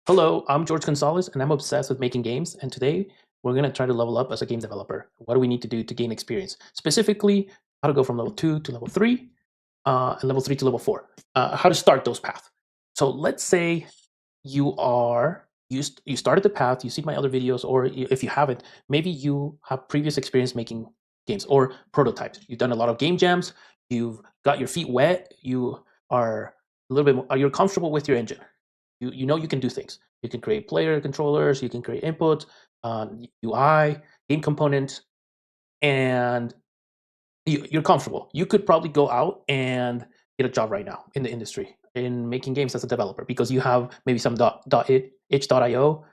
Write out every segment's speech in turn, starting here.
Hello, I'm George Gonzalez, and I'm obsessed with making games. And today we're going to try to level up as a game developer. What do we need to do to gain experience? Specifically, how to go from level 2 to level 3, and level 3 to level 4. How to start those paths. So let's say you started the path, you see my other videos, or if you haven't, maybe you have previous experience making games or prototypes. You've done a lot of game jams. You've got your feet wet. You are a little bit more, you're comfortable with your engine. You know you can do things. You can create player controllers, you can create inputs, UI, game components, and you're comfortable. You could probably go out and get a job right now in the industry in making games as a developer because you have maybe some itch.io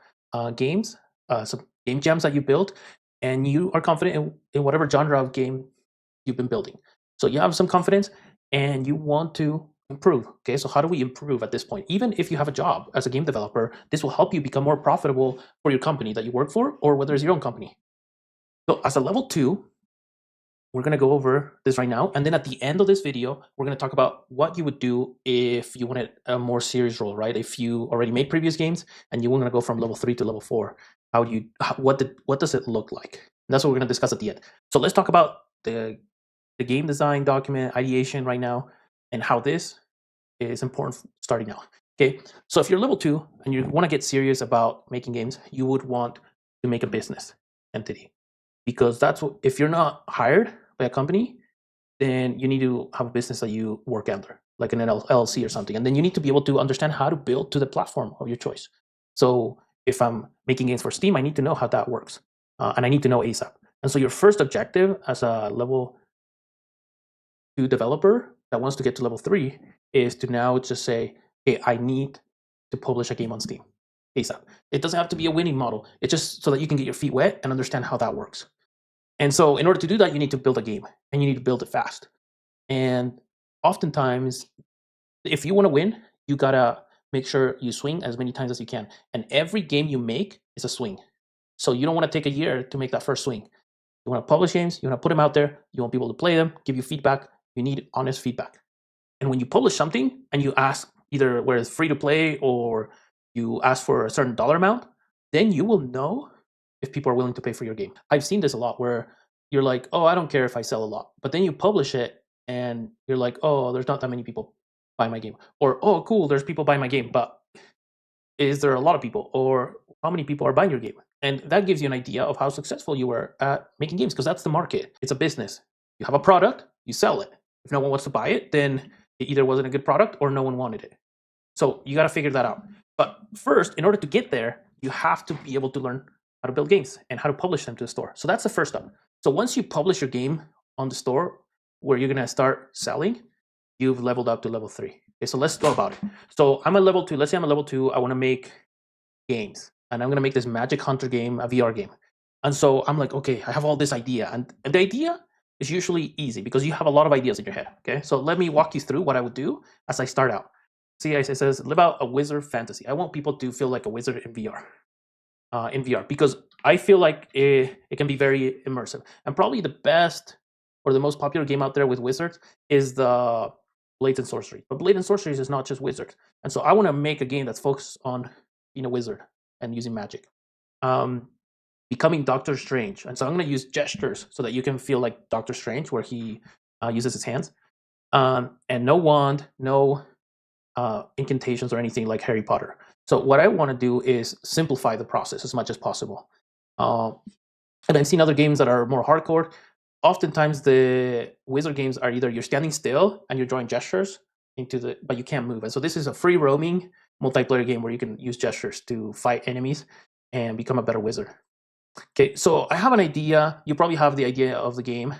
games, some game jams that you built, and you are confident in whatever genre of game you've been building. So you have some confidence and you want to improve. Okay, so how do we improve at this point? Even if you have a job as a game developer, this will help you become more profitable for your company that you work for, or whether it's your own company. So as a level 2, we're going to go over this right now, and then at the end of this video we're going to talk about what you would do if you wanted a more serious role, right? If you already made previous games and you want to go from level 3 to level 4, what does it look like? And that's what we're going to discuss at the end. So let's talk about the game design document ideation right now and how this is important starting now. Okay, so if you're level 2 and you want to get serious about making games, you would want to make a business entity, because that's what, if you're not hired by a company, then you need to have a business that you work under, like an LLC or something, and then you need to be able to understand how to build to the platform of your choice. So if I'm making games for Steam, I need to know how that works, and I need to know ASAP. And so your first objective as a level 2 developer that wants to get to level 3 is to now just say, hey, I need to publish a game on Steam ASAP. It doesn't have to be a winning model. It's just so that you can get your feet wet and understand how that works. And so in order to do that, you need to build a game, and you need to build it fast. And oftentimes, if you want to win, you gotta make sure you swing as many times as you can. And every game you make is a swing. So you don't want to take a year to make that first swing. You want to publish games, you want to put them out there, you want people to play them, give you feedback. You need honest feedback. And when you publish something and you ask either where it's free to play or you ask for a certain dollar amount, then you will know if people are willing to pay for your game. I've seen this a lot where you're like, oh, I don't care if I sell a lot. But then you publish it and you're like, oh, there's not that many people buying my game. Or, oh, cool, there's people buying my game. But is there a lot of people? Or how many people are buying your game? And that gives you an idea of how successful you were at making games, because that's the market. It's a business. You have a product, you sell it. If no one wants to buy it, then it either wasn't a good product or no one wanted it. So you got to figure that out. But first, in order to get there, you have to be able to learn how to build games and how to publish them to the store. So that's the first step. So once you publish your game on the store where you're going to start selling, you've leveled up to level 3. Okay, so let's go about it. So I'm a level 2. Let's say I'm a level 2. I want to make games, and I'm going to make this Magic Hunter game, a VR game. And so I'm like, okay, I have all this idea. And the idea is usually easy because you have a lot of ideas in your head. Okay, so let me walk you through what I would do as I start out. See, it says live out a wizard fantasy. I want people to feel like a wizard in VR. Because I feel like it can be very immersive. And probably the best or the most popular game out there with wizards is the Blades and Sorcery. But Blades and Sorceries is not just wizards. And so I want to make a game that's focused on being a wizard and using magic. Um, Becoming Doctor Strange. And so I'm going to use gestures so that you can feel like Doctor Strange, where he uses his hands. And no wand, no incantations or anything like Harry Potter. So what I want to do is simplify the process as much as possible. Uh, and I've seen other games that are more hardcore. Oftentimes, the wizard games are either you're standing still and you're drawing gestures but you can't move. And so this is a free roaming multiplayer game where you can use gestures to fight enemies and become a better wizard. Okay, so I have an idea. You probably have the idea of the game.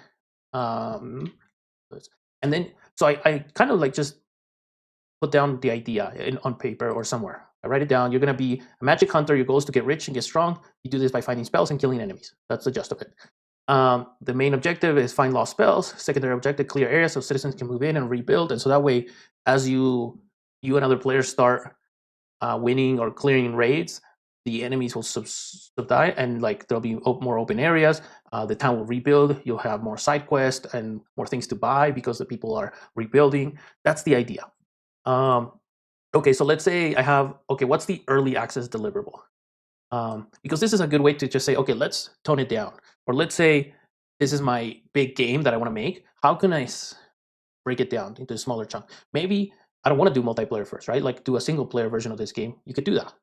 Um, and then, so I kind of like just put down the idea on paper or somewhere. I write it down. You're going to be a magic hunter. Your goal is to get rich and get strong. You do this by finding spells and killing enemies. That's the gist of it. The main objective is find lost spells. Secondary objective, clear areas so citizens can move in and rebuild. And so that way, as you and other players start winning or clearing raids, the enemies will subside, and like there'll be more open areas. The town will rebuild. You'll have more side quests and more things to buy because the people are rebuilding. That's the idea. Um, Okay, so let's say I have, okay, what's the early access deliverable? Because this is a good way to just say, okay, let's tone it down. Or let's say this is my big game that I want to make. How can I break it down into a smaller chunk? Maybe I don't want to do multiplayer first, right? Like do a single player version of this game. You could do that.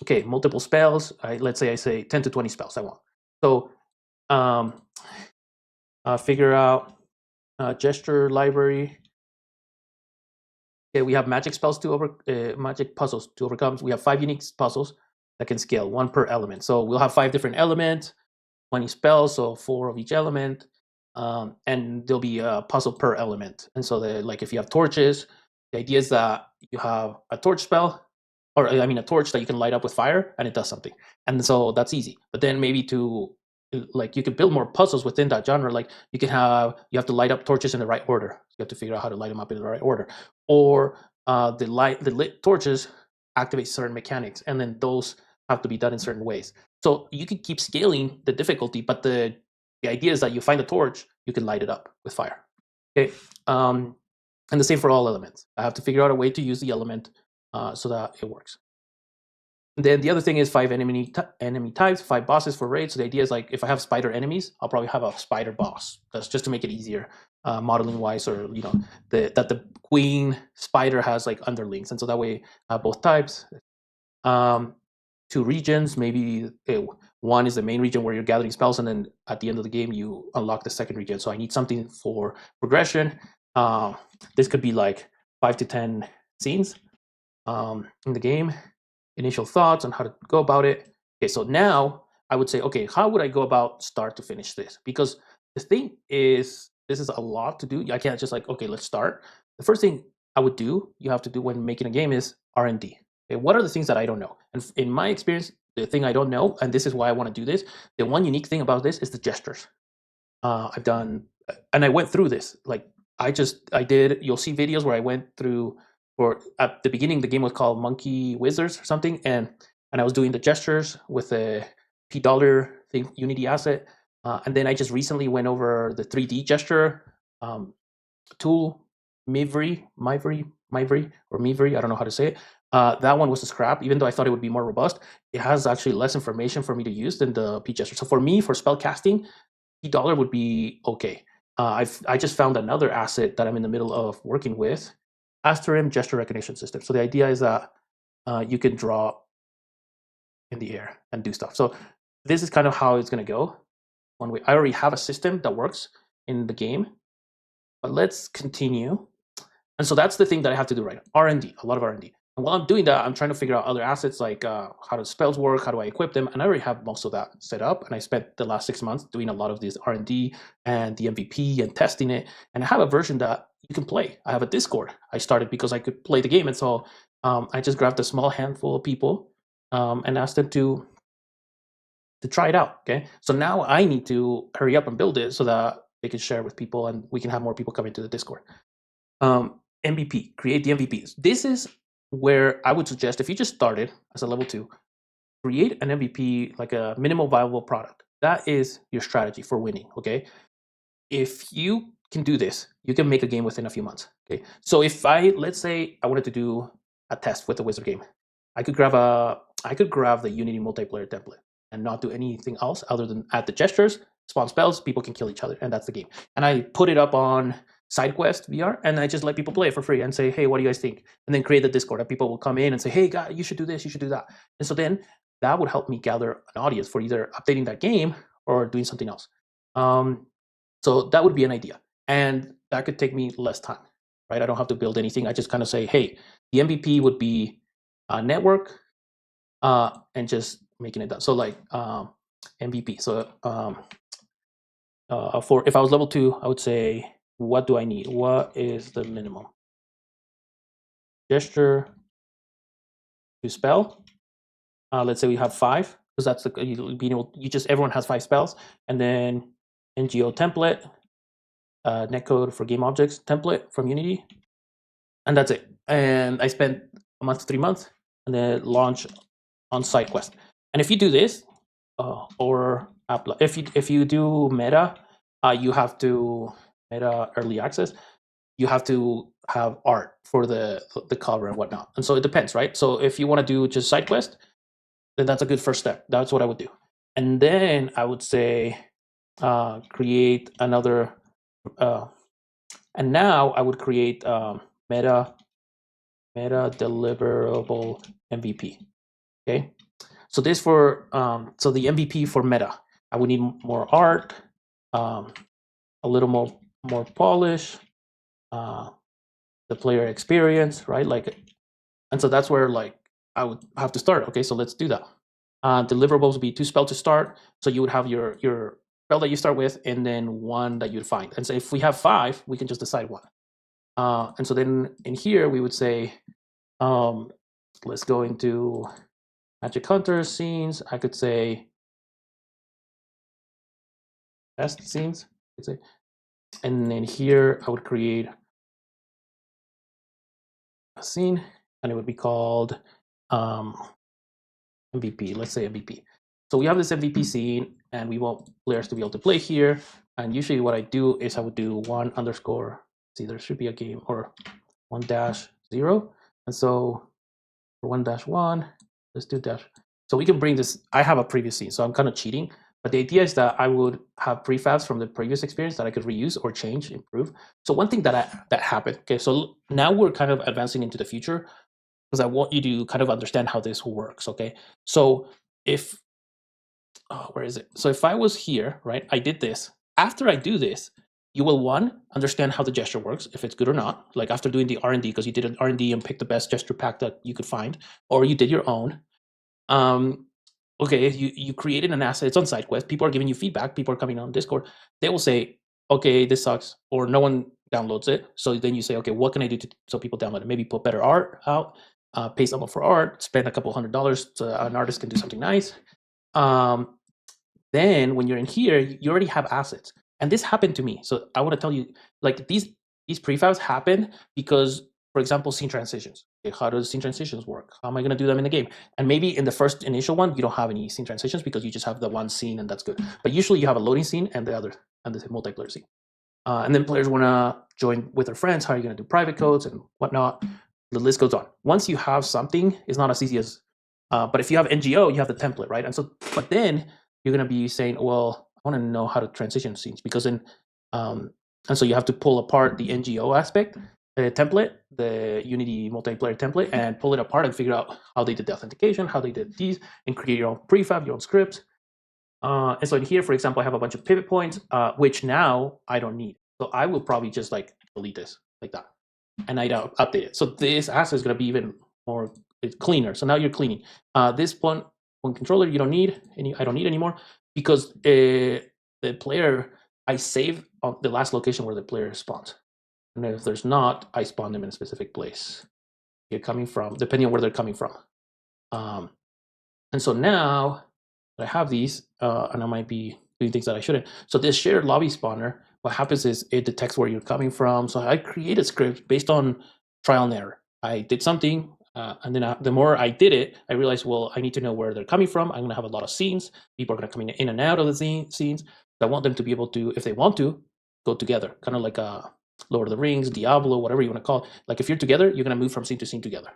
Okay, multiple spells. Let's say I say 10 to 20 spells I want. So um, figure out gesture library. Okay, we have magic spells to magic puzzles to overcome. We have 5 unique puzzles that can scale, 1 per element. So we'll have 5 different elements, 20 spells, so 4 of each element, and there'll be a puzzle per element. And so, like if you have torches, the idea is that you have a torch spell, or I mean a torch that you can light up with fire, and it does something. And so that's easy. But then maybe to like you could build more puzzles within that genre. Like you have to light up torches in the right order. You have to figure out how to light them up in the right order, or the lit torches activate certain mechanics, and then those have to be done in certain ways. So you can keep scaling the difficulty, but the idea is that you find a torch, you can light it up with fire. Okay, and the same for all elements. I have to figure out a way to use the element so that it works. Then the other thing is 5 enemy types, 5 bosses for raids. So the idea is like if I have spider enemies, I'll probably have a spider boss. That's just to make it easier, modeling wise, or that the queen spider has like underlings, and so that way both types. 2 regions, maybe one is the main region where you're gathering spells, and then at the end of the game you unlock the second region. So I need something for progression. This could be like 5 to 10 scenes in the game. Initial thoughts on how to go about it. Okay, so now I would say, okay, how would I go about start to finish this? Because the thing is, this is a lot to do. I can't just like, okay, let's start. The first thing I would do, you have to do when making a game is R&D. Okay, what are the things that I don't know? And in my experience, the thing I don't know, and this is why I want to do this, the one unique thing about this is the gestures. I've done, and I went through this. Like I did. You'll see videos where I went through. For at the beginning, the game was called Monkey Wizards or something, and I was doing the gestures with the $P thing, Unity asset, and then I just recently went over the 3D gesture tool, Mivri, or Mivri. I don't know how to say it. That one was a scrap, even though I thought it would be more robust. It has actually less information for me to use than the P gesture. So for me, for spell casting, $P would be okay. I just found another asset that I'm in the middle of working with, Asterim gesture recognition system. So the idea is that you can draw in the air and do stuff. So this is kind of how it's going to go. I already have a system that works in the game, but let's continue. And so that's the thing that I have to do right now. R&D, a lot of R&D. And while I'm doing that, I'm trying to figure out other assets like how do spells work, how do I equip them, and I already have most of that set up. And I spent the last 6 months doing a lot of this R&D and the MVP and testing it. And I have a version that you can play. I have a Discord. I started because I could play the game, and so I just grabbed a small handful of people and asked them to try it out. Okay, so now I need to hurry up and build it so that they can share with people and we can have more people come into the Discord. MVP, create the MVPs. This is where I would suggest if you just started as a level 2, create an MVP, like a minimal viable product. That is your strategy for winning. Okay, if you can do this, you can make a game within a few months. Okay, so if let's say I wanted to do a test with a wizard game, I could grab the Unity multiplayer template and not do anything else other than add the gestures, spawn spells, people can kill each other, and that's the game. And I put it up on SideQuest VR, and I just let people play it for free and say, hey, what do you guys think? And then create the Discord, and people will come in and say, hey, guys, you should do this, you should do that. And so then that would help me gather an audience for either updating that game or doing something else. So that would be an idea, and that could take me less time, right? I don't have to build anything. I just kind of say, hey, the MVP would be a network, and just making it done. So like MVP. So for if I was level 2, I would say, what do I need? What is the minimum? Gesture to spell. Let's say we have 5, because that's everyone has 5 spells, and then NGO template, netcode for game objects template from Unity, and that's it. And I spent a month to 3 months, and then launch on SideQuest. And if you do this, or if you do Meta, you have to Meta early access. you have to have art for the cover and whatnot. And so it depends, right? So if you want to do just side quest, then that's a good first step. That's what I would do. And then I would say create another, and now I would create meta deliverable MVP. Okay, so this for so the MVP for meta, I would need more art, a little more polish, the player experience, right? Like, and so that's where like I would have to start. Okay, so let's do that. Deliverables would be 2 spell to start, so you would have your spell that you start with, and then 1 that you'd find. And so if we have 5, we can just decide 1. And so then in here we would say, let's go into Magic Hunter scenes. I could say best scenes. I could say, and then here I would create a scene, and it would be called MVP. Let's say MVP. So we have this MVP scene, and we want players to be able to play here. And usually, what I do is I would do 1 underscore. See, there should be a game, or 1-0. And so for 1-1, let's do dash. So we can bring this. I have a previous scene, so I'm kind of cheating. But the idea is that I would have prefabs from the previous experience that I could reuse or change, improve. So one thing that happened. Okay, so now we're kind of advancing into the future, because I want you to kind of understand how this works. Okay, so if where is it? So if I was here, right, I did this. After I do this, you will understand how the gesture works, if it's good or not. Like after doing the R&D, because you did an R&D and picked the best gesture pack that you could find, or you did your own. Okay, you created an asset. It's on SideQuest. People are giving you feedback. People are coming on Discord. They will say, okay, this sucks, or no one downloads it. So then you say, okay, what can I do so people download it? Maybe put better art out, pay someone for art, spend a couple $100 so an artist can do something nice. Then when you're in here, you already have assets. And this happened to me. So I want to tell you, like these prefabs happen because, for example, scene transitions. Okay, how does scene transitions work? How am I going to do them in the game? And maybe in the first initial one, you don't have any scene transitions because you just have the one scene and that's good. But usually you have a loading scene and the multiplayer scene. And then players want to join with their friends. How are you going to do private codes and whatnot? The list goes on. Once you have something, it's not as easy as, but if you have NGO, you have the template, right? And so, but then you're going to be saying, well, I want to know how to transition scenes, because then, and so you have to pull apart the NGO aspect, template, the Unity multiplayer template, and pull it apart and figure out how they did the authentication, how they did these, and create your own prefab, your own scripts. And so in here, for example, I have a bunch of pivot points, which now I don't need. So I will probably just like delete this like that, and I don't update it. So this asset is going to be even more cleaner. So now you're cleaning. This one controller you don't need any. I don't need anymore, because the player, I save on the last location where the player spawns, and if there's not, I spawn them in a specific place. You're coming from, depending on where they're coming from. And so now that I have these, and I might be doing things that I shouldn't. So this shared lobby spawner, what happens is it detects where you're coming from. So I created scripts based on trial and error. I did something, and then the more I did it, I realized, well, I need to know where they're coming from. I'm going to have a lot of scenes. People are going to come in and out of the scenes. I want them to be able to, if they want to, go together, kind of like a Lord of the Rings, Diablo, whatever you want to call it. Like if you're together, you're going to move from scene to scene together.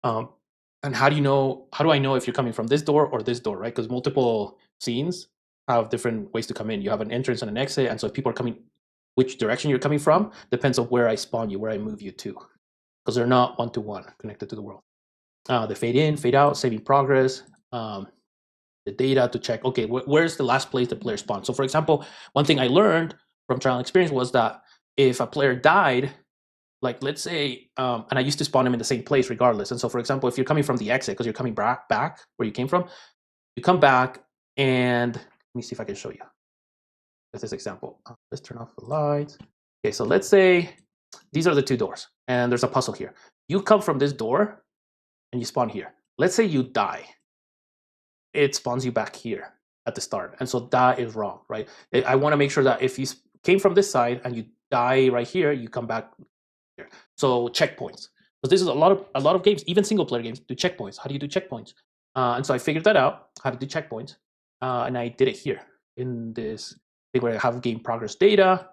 And how do you know? How do I know if you're coming from this door or this door, right? Because multiple scenes have different ways to come in. You have an entrance and an exit, and so if people are coming, which direction you're coming from depends on where I spawn you, where I move you to, because they're not one-to-one connected to the world. The fade in, fade out, saving progress, the data to check. Okay, where's the last place the player spawned? So, for example, one thing I learned from trial and experience was that if a player died, like let's say, and I used to spawn them in the same place regardless. And so, for example, if you're coming from the exit because you're coming back where you came from, you come back, and let me see if I can show you. With this example, let's turn off the lights. Okay, so let's say these are the 2 doors, and there's a puzzle here. You come from this door, and you spawn here. Let's say you die. It spawns you back here at the start, and so that is wrong, right? I want to make sure that if you came from this side and you die right here, you come back. So checkpoints, because this is a lot of games, even single player games, do checkpoints. How do you do checkpoints? And so I figured that out, how to do checkpoints, and I did it here in this thing where I have game progress data.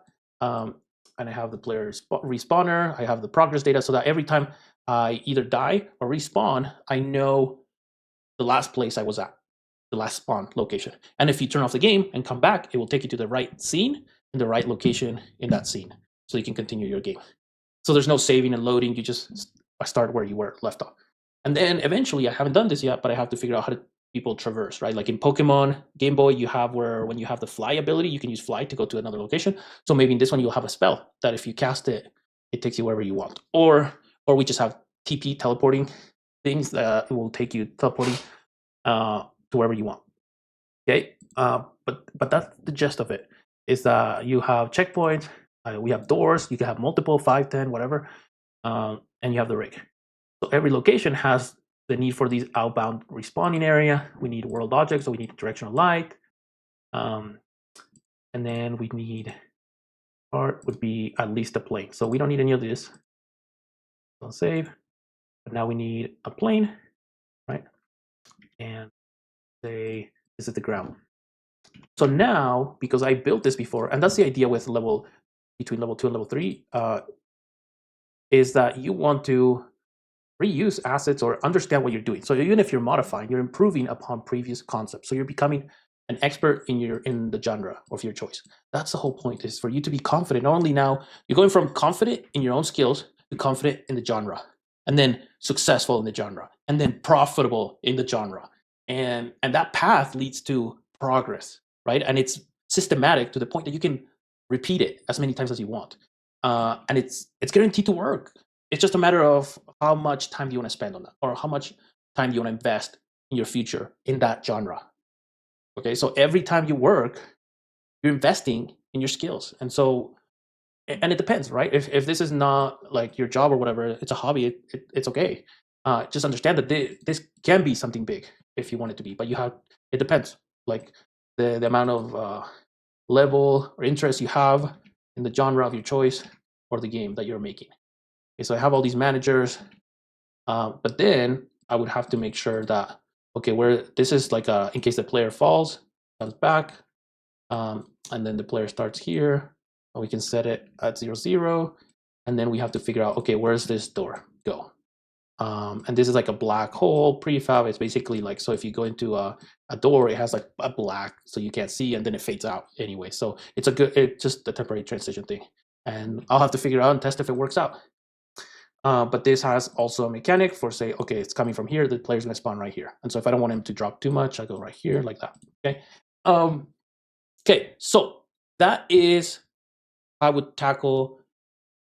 and I have the player respawner. I have the progress data, so that every time I either die or respawn, I know the last place I was at, the last spawn location. And if you turn off the game and come back, it will take you to the right scene in the right location in that scene, so you can continue your game. So there's no saving and loading. You just start where you were left off. And then eventually, I haven't done this yet, but I have to figure out how to people traverse, right? Like in Pokemon Game Boy, you have where when you have the fly ability, you can use fly to go to another location. So maybe in this one, you'll have a spell that if you cast it, it takes you wherever you want. Or we just have TP teleporting things that will take you teleporting to wherever you want. Okay, but that's the gist of it. Is that you have checkpoints, we have doors, you can have multiple, 5, 10, whatever, and you have the rig. So every location has the need for these outbound respawning area. We need world objects, so we need directional light, and then we need part would be at least a plane. So we don't need any of this. Don't save. But now we need a plane, right? And say this is the ground. So now, because I built this before, and that's the idea with between level 2 and level 3, is that you want to reuse assets or understand what you're doing. So even if you're modifying, you're improving upon previous concepts. So you're becoming an expert in the genre of your choice. That's the whole point, is for you to be confident. Not only now, you're going from confident in your own skills to confident in the genre, and then successful in the genre, and then profitable in the genre. And that path leads to progress, right? And it's systematic to the point that you can repeat it as many times as you want. And it's guaranteed to work. It's just a matter of how much time do you want to spend on that, or how much time do you want to invest in your future in that genre. Okay, so every time you work, you're investing in your skills. And so, and it depends, right? If this is not like your job or whatever, it's a hobby, it's okay. Just understand that this can be something big if you want it to be, but it depends. Like the amount of level or interest you have in the genre of your choice or the game that you're making. Okay, so I have all these managers, but then I would have to make sure that, okay, where this is like in case the player falls, comes back, and then the player starts here, and we can set it at 0, 0, and then we have to figure out, okay, where's this door go? And this is like a black hole prefab. It's basically like, so if you go into a door, it has like a black, so you can't see, and then it fades out anyway. So it's just a temporary transition thing. And I'll have to figure out and test if it works out. But this has also a mechanic for say, okay, it's coming from here, the player's gonna spawn right here. And so if I don't want him to drop too much, I go right here like that, okay? Okay, so that is how I would tackle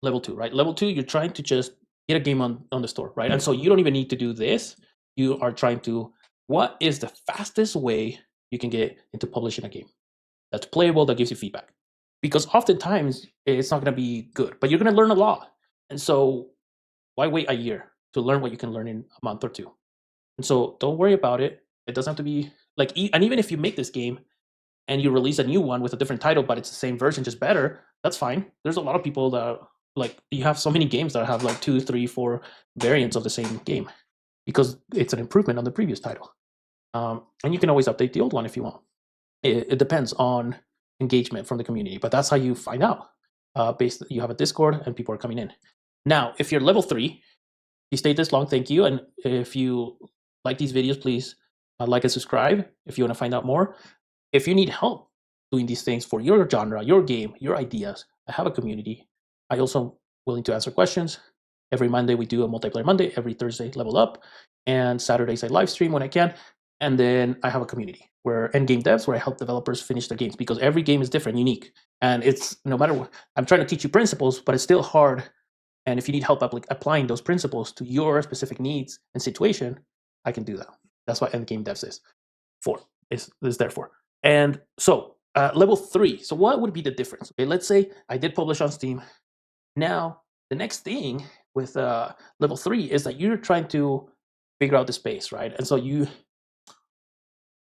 level 2, right? Level 2, you're trying to just get a game on the store, right? And so you don't even need to do this. You are trying to, what is the fastest way you can get into publishing a game that's playable, that gives you feedback? Because oftentimes it's not gonna be good, but you're gonna learn a lot. And so why wait a year to learn what you can learn in a month or 2? And so don't worry about it. It doesn't have to be like, and even if you make this game and you release a new one with a different title, but it's the same version, just better, that's fine. There's a lot of people that, like, you have so many games that have like 2, 3, 4 variants of the same game because it's an improvement on the previous title. And you can always update the old one if you want. It depends on engagement from the community, but that's how you find out. You have a Discord and people are coming in. Now, if you're level 3, you stayed this long, thank you. And if you like these videos, please like and subscribe if you want to find out more. If you need help doing these things for your genre, your game, your ideas, I have a community. I also willing to answer questions. Every Monday we do a multiplayer Monday. Every Thursday, level up. And Saturdays I live stream when I can. And then I have a community where Endgame Devs, where I help developers finish their games, because every game is different, unique. And it's no matter what, I'm trying to teach you principles, but it's still hard. And if you need help applying those principles to your specific needs and situation, I can do that. That's what Endgame Devs is there for. And so level 3. So what would be the difference? Okay, let's say I did publish on Steam. Now the next thing with level 3 is that you're trying to figure out the space, right? And so you're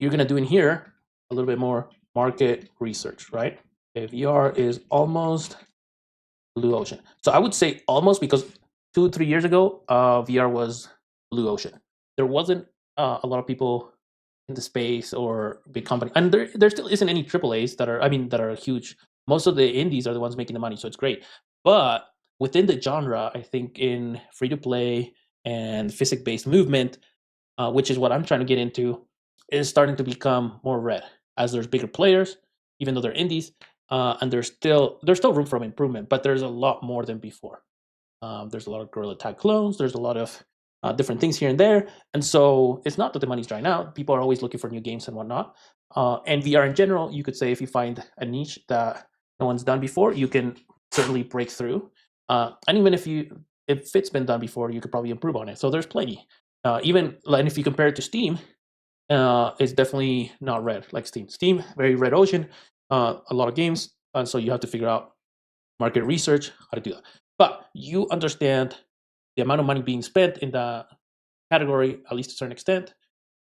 gonna do in here a little bit more market research, right? Okay, VR is almost blue ocean. So I would say almost, because 2, 3 years ago, VR was blue ocean. There wasn't a lot of people in the space or big company, and there still isn't any AAAs that are huge Most of the indies are the ones making the money, so it's great. But within the genre, I think in free to play and physics based movement, which is what I'm trying to get into, is starting to become more red as there's bigger players, even though they're indies, and there's still room for improvement, but there's a lot more than before. There's a lot of Gorilla Tag clones. There's a lot of different things here and there, and so it's not that the money's drying out. People are always looking for new games and whatnot. And VR in general, you could say if you find a niche that no one's done before, you can certainly break through. And even if it's been done before, you could probably improve on it. So there's plenty. Even and if you compare it to Steam, it's definitely not red like Steam. Steam, very red ocean, a lot of games, and so you have to figure out market research how to do that. But you understand the amount of money being spent in the category, at least to a certain extent.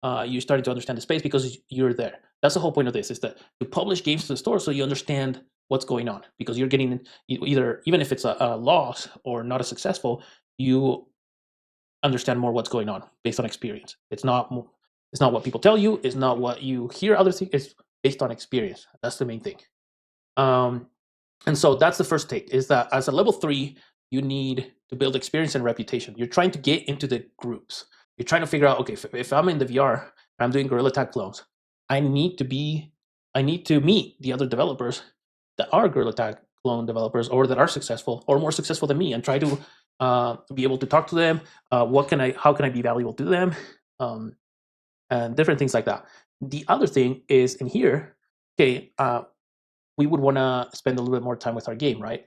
You're starting to understand the space because you're there. That's the whole point of this: is that to publish games to the store so you understand what's going on, because you're getting either, even if it's a loss or not as successful, you understand more what's going on based on experience. It's not what people tell you. It's not what you hear others think. It's based on experience. That's the main thing. Um, and so that's the first take: is that as a level 3, you need to build experience and reputation. You're trying to get into the groups. You're trying to figure out, okay, if I'm in the VR and I'm doing Gorilla Tag clones, I need to meet the other developers that are Gorilla Tag clone developers or that are successful or more successful than me, and try to be able to talk to them. How can I be valuable to them? And different things like that. The other thing is in here, okay, we would want to spend a little bit more time with our game, right?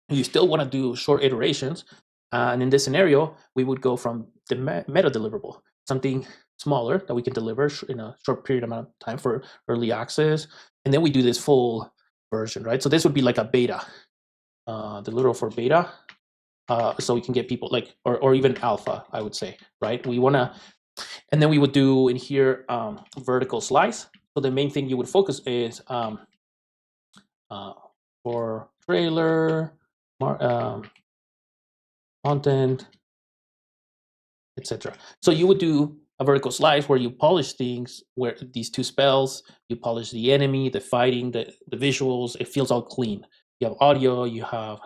You still want to do short iterations. And in this scenario, we would go from the meta deliverable, something smaller that we can deliver in a short period amount of time for early access. And then we do this full version, right? So this would be like a beta, the literal for beta. So we can get people like, or even alpha, I would say, right? We want to, and then we would do in here vertical slice. So the main thing you would focus is for trailer, content, etc. So you would do a vertical slice where you polish things, where these 2 spells, you polish the enemy, the fighting, the visuals. It feels all clean. You have audio, you have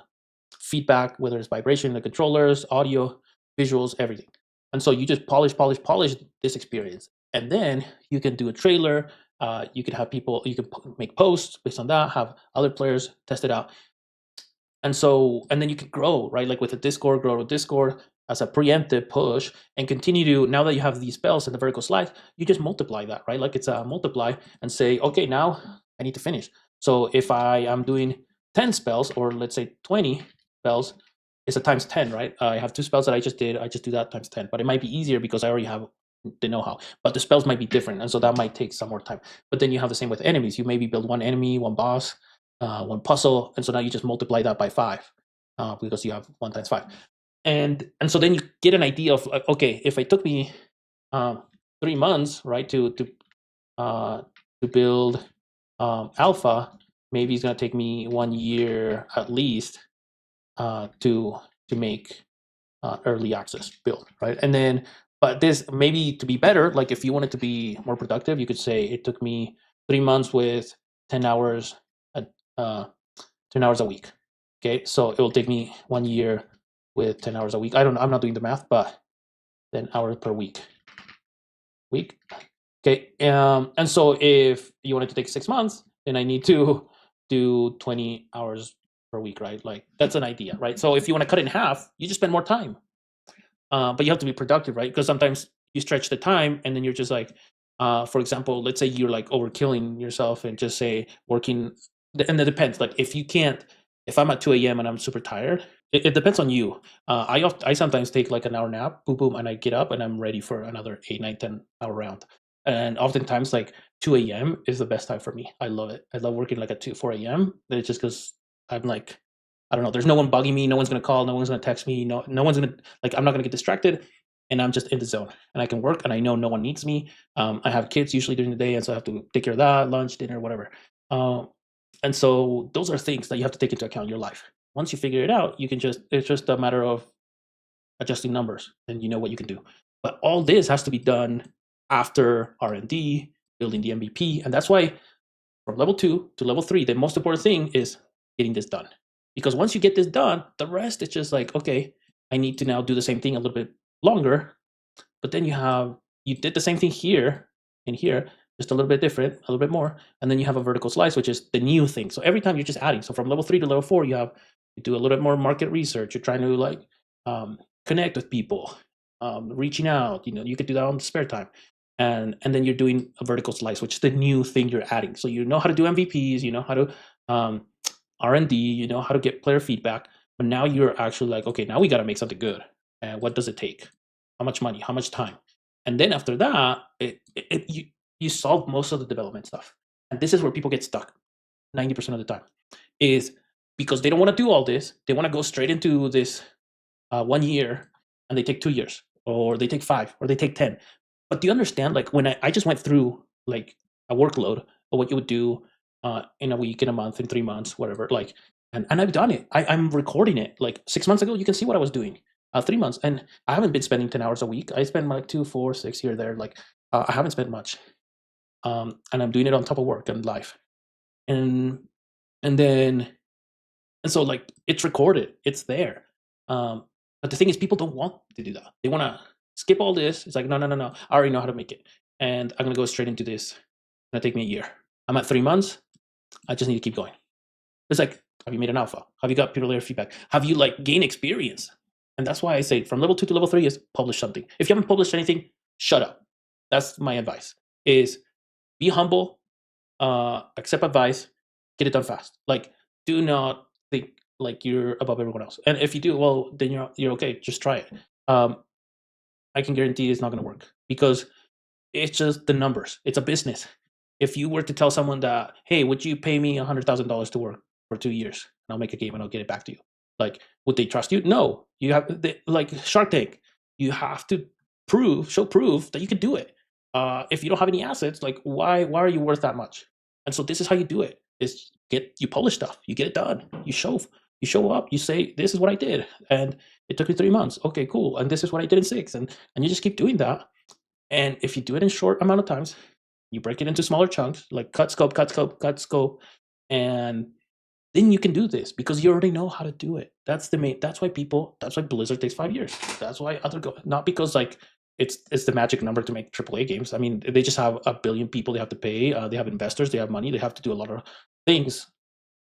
feedback, whether it's vibration, the controllers, audio, visuals, everything. And so you just polish this experience, and then you can do a trailer. You could have people, you can make posts based on that, have other players test it out. And then you can grow, right? Like with a Discord, grow with Discord as a preemptive push, and continue to, now that you have these spells and the vertical slice, you just multiply that, right? Like it's a multiply, and say, okay, now I need to finish. So if I am doing 10 spells, or let's say 20 spells, it's a times 10, right? I have 2 spells that I just did. I just do that times 10, but it might be easier because I already have the know-how. But the spells might be different, and so that might take some more time. But then you have the same with enemies. You maybe build one enemy, one boss, one puzzle, and so now you just multiply that by 5 because you have 1 times 5, and so then you get an idea of okay, if it took me 3 months, right, to build alpha, maybe it's going to take me 1 year at least to make early access build, right? And then, but this maybe to be better, like if you wanted to be more productive, you could say it took me 3 months with 10 hours 10 hours a week. Okay, so it will take me 1 year with 10 hours a week. I'm not doing the math, but 10 hours per week. Okay, and so if you wanted to take 6 months, then I need to do 20 hours per week, right? Like that's an idea, right? So if you want to cut it in half, you just spend more time. But you have to be productive, right? Because sometimes you stretch the time, and then you're just like, for example, let's say you're like overkilling yourself and just say working, and it depends. Like if I'm at 2 a.m. and I'm super tired, it depends on you. I sometimes take like an hour nap, boom, boom, and I get up and I'm ready for another 8, 9, 10 hour round. And oftentimes like 2 a.m. is the best time for me. I love it. I love working like at 4 a.m. It's just because I'm like, I don't know, there's no one bugging me, no one's gonna call, no one's gonna text me, no one's gonna, like, I'm not gonna get distracted, and I'm just in the zone, and I can work, and I know no one needs me. I have kids usually during the day, and so I have to take care of that, lunch, dinner, whatever. And so those are things that you have to take into account in your life. Once you figure it out, it's just a matter of adjusting numbers, and you know what you can do. But all this has to be done after R&D, building the MVP, and that's why from level 2 to level 3, the most important thing is getting this done. Because once you get this done, the rest is just like, okay, I need to now do the same thing a little bit longer. But then you did the same thing here and here, just a little bit different, a little bit more, and then you have a vertical slice, which is the new thing. So every time you're just adding. So from level 3 to level 4, you do a little bit more market research. You're trying to like connect with people, reaching out. You could do that on the spare time, and then you're doing a vertical slice, which is the new thing you're adding. So you know how to do MVPs, you know how to R&D, you know how to get player feedback, but now you're actually like, okay, now we got to make something good. And what does it take? How much money? How much time? And then after that, you solve most of the development stuff. And this is where people get stuck 90% of the time, is because they don't want to do all this. They want to go straight into this 1 year, and they take 2 years, or they take 5, or they take 10. But do you understand, like when I just went through like a workload of what you would do in a week, in a month, in 3 months, whatever, like, and I've done it. I'm recording it. Like 6 months ago, you can see what I was doing. 3 months, and I haven't been spending 10 hours a week. I spend like 2, 4, 6 here, there. Like I haven't spent much, and I'm doing it on top of work and life, and then so like it's recorded, it's there. But the thing is, people don't want to do that. They want to skip all this. It's like, no, no, no, no. I already know how to make it, and I'm gonna go straight into this. It's gonna take me a year. I'm at 3 months. I just need to keep going. It's like, have you made an alpha? Have you got player feedback? Have you like gained experience? And that's why I say from level 2 to level 3 is publish something. If you haven't published anything, shut up. That's my advice, is be humble, accept advice, get it done fast. Like, do not think like you're above everyone else. And if you do, well, then you're okay. Just try it. I can guarantee it's not going to work, because it's just the numbers. It's a business. If you were to tell someone that, hey, would you pay me $100,000 to work for 2 years, and I'll make a game and I'll get it back to you, like, would they trust you? No. You have like Shark Tank. You have to show proof that you can do it. If you don't have any assets, like why are you worth that much? And so this is how you do it: is you publish stuff, you get it done, you show up, you say, this is what I did, and it took me 3 months. Okay, cool. And this is what I did in 6, and you just keep doing that. And if you do it in short amount of times, you break it into smaller chunks, like cut scope, and then you can do this, because you already know how to do it. That's why Blizzard takes 5 years. That's why not because like it's the magic number to make AAA games. I mean, they just have a billion people they have to pay. They have investors, they have money, they have to do a lot of things,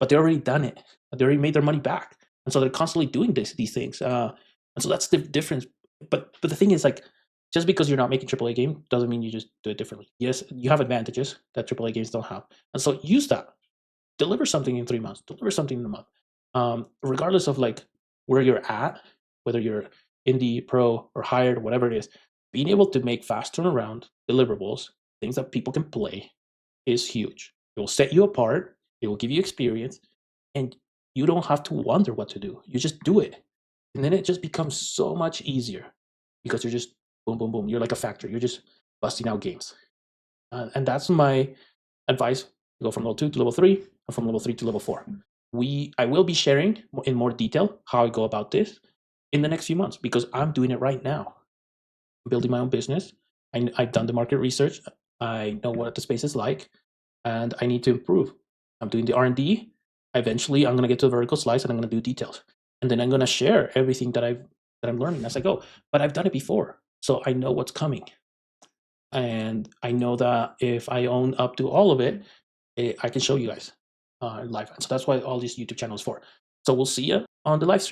but they already done it. They already made their money back, and so they're constantly doing these things. And so that's the difference. But the thing is, like, just because you're not making AAA game doesn't mean you just do it differently. Yes, you have advantages that AAA games don't have, and so use that. Deliver something in 3 months. Deliver something in a month. Regardless of like where you're at, whether you're indie, pro, or hired, whatever it is, being able to make fast turnaround deliverables, things that people can play, is huge. It will set you apart. It will give you experience, and you don't have to wonder what to do. You just do it, and then it just becomes so much easier, because you're just boom, boom, boom. You're like a factory. You're just busting out games, and that's my advice. Go from level 2 to level 3, and from level 3 to level 4. I will be sharing in more detail how I go about this in the next few months, because I'm doing it right now. I'm building my own business. I've done the market research. I know what the space is like, and I need to improve. I'm doing the R&D. Eventually, I'm going to get to a vertical slice, and I'm going to do details, and then I'm going to share everything that I'm learning as I go. But I've done it before, so I know what's coming, and I know that if I own up to all of it, I can show you guys live. And so that's why all these YouTube channels for. So we'll see you on the live stream.